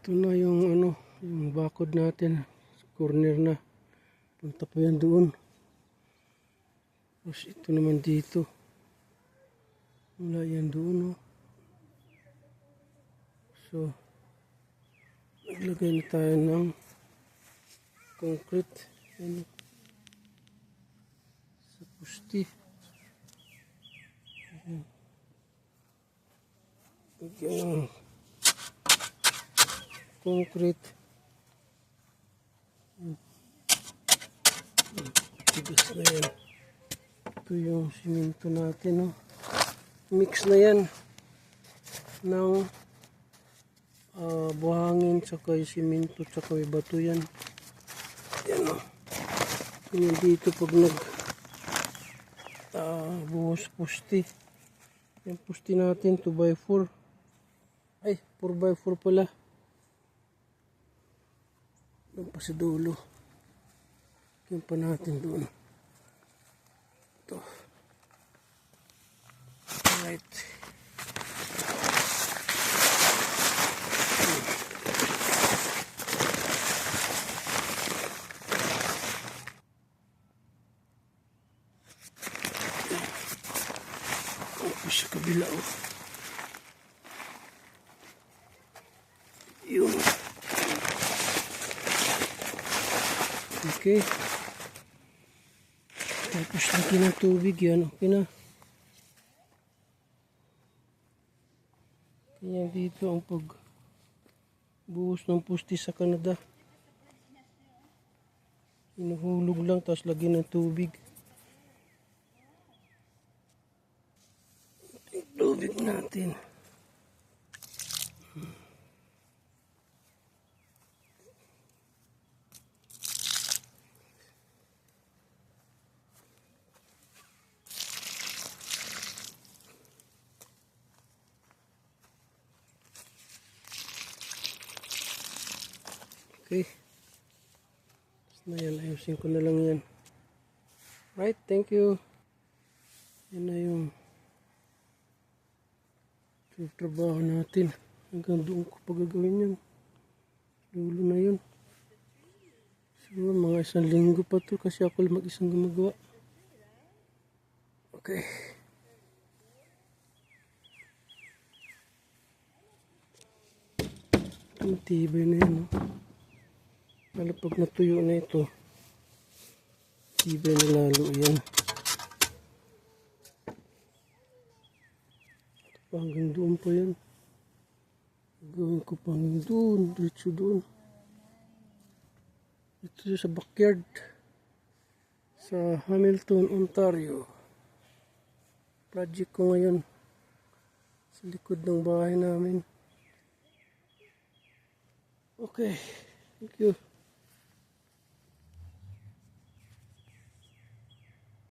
Ito na yung yung bakod natin sa corner na. Punta pa yan doon. Tapos ito naman dito. Wala yan doon, oh. So, naglagay na tayo ng concrete. Yan, sa pusti. Ayan. Lagyan ng concrete. Tigas na yan. Ito yung simento natin, oh. Mix na yan ng buhangin tsaka yung simento tsaka yung bato yan. Yan, oh. Yan dito pag buhos pusti. Yung pusti natin 2x4. Ay, 4x4 pala. Doon pa sa dulo. Yung pa natin doon. Ito. Alright. Tapos sa kabila, oh. Yun. Okay. Tapos lagi ng tubig yan. Okay na. Kaya dito ang pagbuhos ng pusti sa Canada. Inuhulog lang tapos lagi ng tubig. Tubig natin. Okay. Na yan, ayusin ko na lang yan. Right, thank you. Yan na yung trabaho natin. Hanggang doon ko pagagawin yan. Dulo na yun. Siguro mga 1 linggo pa to kasi ako lang mag-isang gumagawa. Okay. Ang tibay na yan, no? Lalo pag natuyo na ito, tibay na lalo yan. Hanggang doon pa yan. Gawin ko pang doon, diretso doon. Ito sa backyard sa Hamilton, Ontario. Project ko ngayon sa likod ng bahay namin. Okay, thank you.